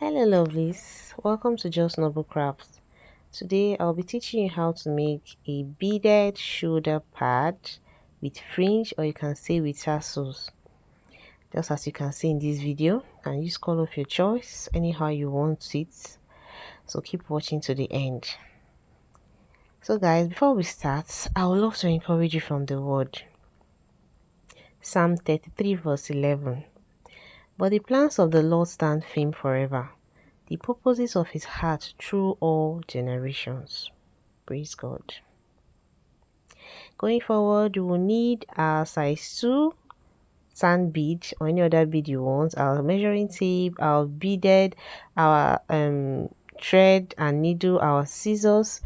Hello lovelies, welcome to Just Noble Crafts. Today I'll be teaching you how to make a beaded shoulder pad with fringe, or you can say with tassels. Just as you can see in this video, you can use color of your choice anyhow you want it. So keep watching to the end. So guys, before we start, I would love to encourage you from the word Psalm 33 verse 11. But the plans of the Lord stand firm forever, the purposes of his heart through all generations. Praise God. Going forward, you will need our size 2 sand bead or any other bead you want, our measuring tape, our beaded, our thread and needle, our scissors,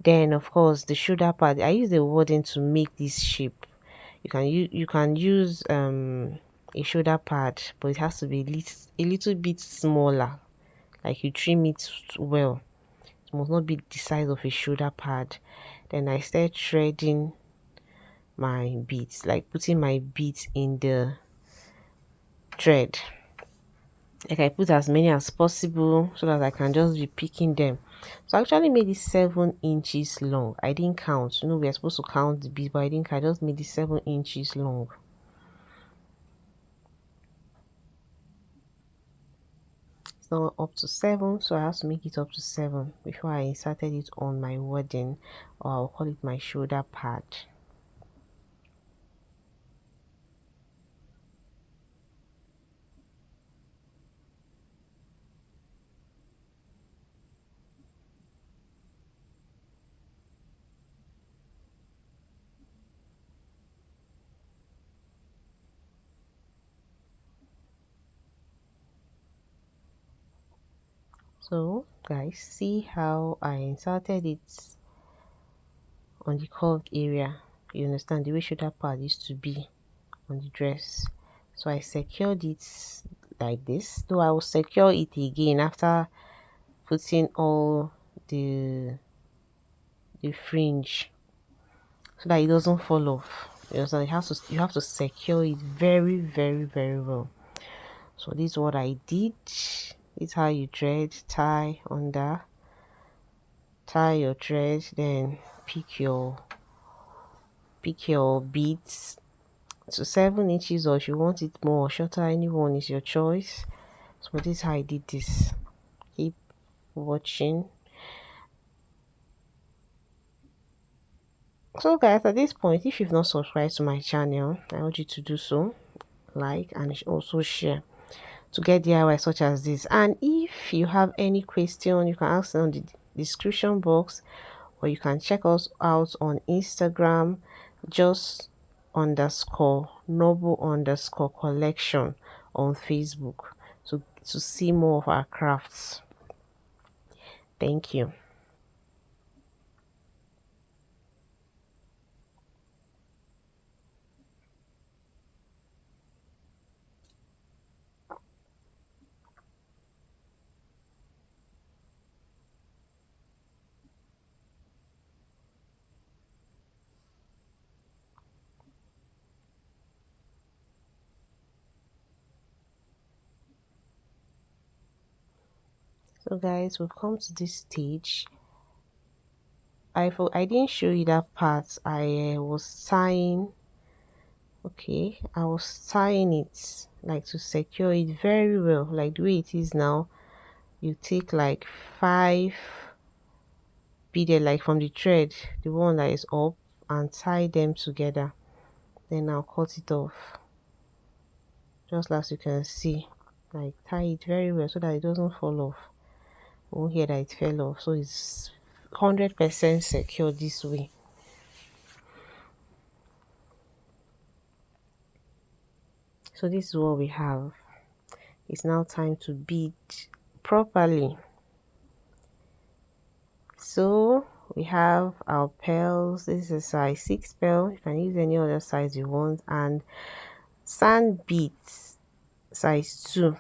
then of course the shoulder pad. I use the wording to make this shape. You can use a shoulder pad, but it has to be a little bit smaller, like you trim it well. It must not be the size of a shoulder pad. Then I start threading my beads, like putting my beads in the thread. Like I put as many as possible so that I can just be picking them. So I actually made it 7 inches long. I didn't count. We are supposed to count the beads, but I just made it 7 inches long. It's not up to 7, so I have to make it up to 7 before I inserted it on my wedding, or I'll call it my shoulder pad. So guys, see how I inserted it on the curved area. You understand the way shoulder pad used to be on the dress. So I secured it like this, though I will secure it again after putting all the fringe, so that it doesn't fall off. You understand? You have to secure it very very well. So this is what I did. This is how you thread, tie under, tie your thread, then pick your beads to 7 inches, or if you want it more or shorter, anyone is your choice. So this is how I did this. Keep watching. So guys, at this point, if you've not subscribed to my channel, I urge you to do so, like and also share to get DIY such as this. And if you have any question, you can ask them on the description box, or you can check us out on Instagram, just underscore noble underscore collection on Facebook, to see more of our crafts. Thank you. So guys, we've come to this stage. I didn't show you that part. I was tying. Okay, I was tying it like to secure it very well, like the way it is now. You take like 5 beaded, like from the thread, the one that is up, and tie them together. Then I'll cut it off, just as you can see. Like tie it very well so that it doesn't fall off. You won't hear that it fell off, so it's 100% secure this way. So this is what we have. It's now time to bead properly. So we have our pearls. This is a size 6 pearl. You can use any other size you want. And sand beads size 2.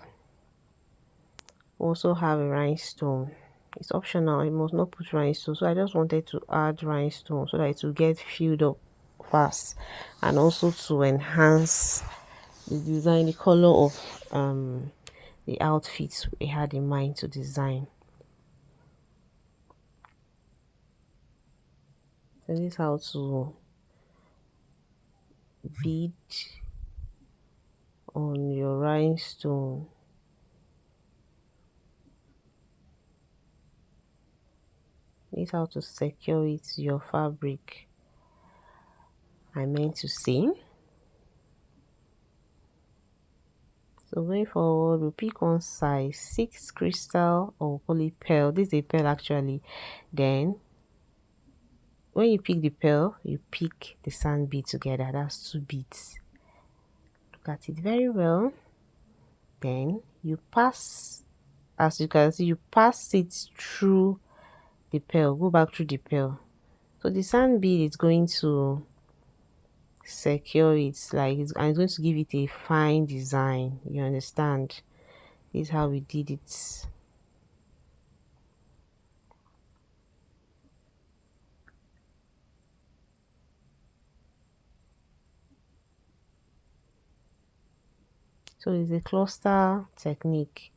Also have a rhinestone. It's optional. You must not put rhinestone. So I just wanted to add rhinestone so that it will get filled up fast, and also to enhance the design, the color of the outfits we had in mind to design. So this is how to bead on your rhinestone. This is how to secure it to your fabric. I meant to say. So going forward, we'll pick one size 6 crystal or call it pearl. This is a pearl actually. Then when you pick the pearl, you pick the sand bead together. That's 2 beads. Look at it very well. Then you pass, as you can see, you pass it through the pearl. Go back through the pearl. So the sand bead is going to secure it, like and it's going to give it a fine design. You understand? This is how we did it. So it's a cluster technique.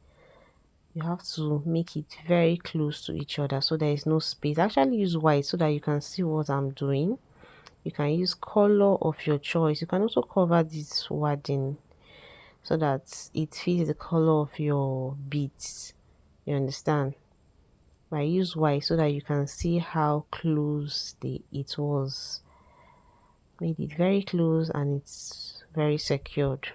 You have to make it very close to each other so there is no space. Actually use white so that you can see what I'm doing. You can use color of your choice. You can also cover this wording so that it fits the color of your beads. You understand? I use white so that you can see how close it was. Made it very close and it's very secured.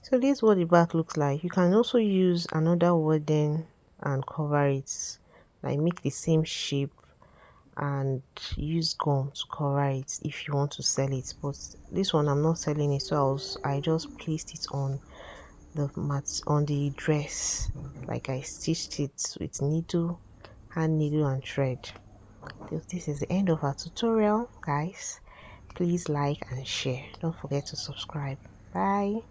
So this is what the back looks like. You can also use another wording and cover it, like make the same shape and use gum to cover it if you want to sell it. But this one I'm not selling it, so I just placed it on the mat, on the dress, like I stitched it with needle, hand needle and thread. This is the end of our tutorial, guys. Please like and share. Don't forget to subscribe. Bye.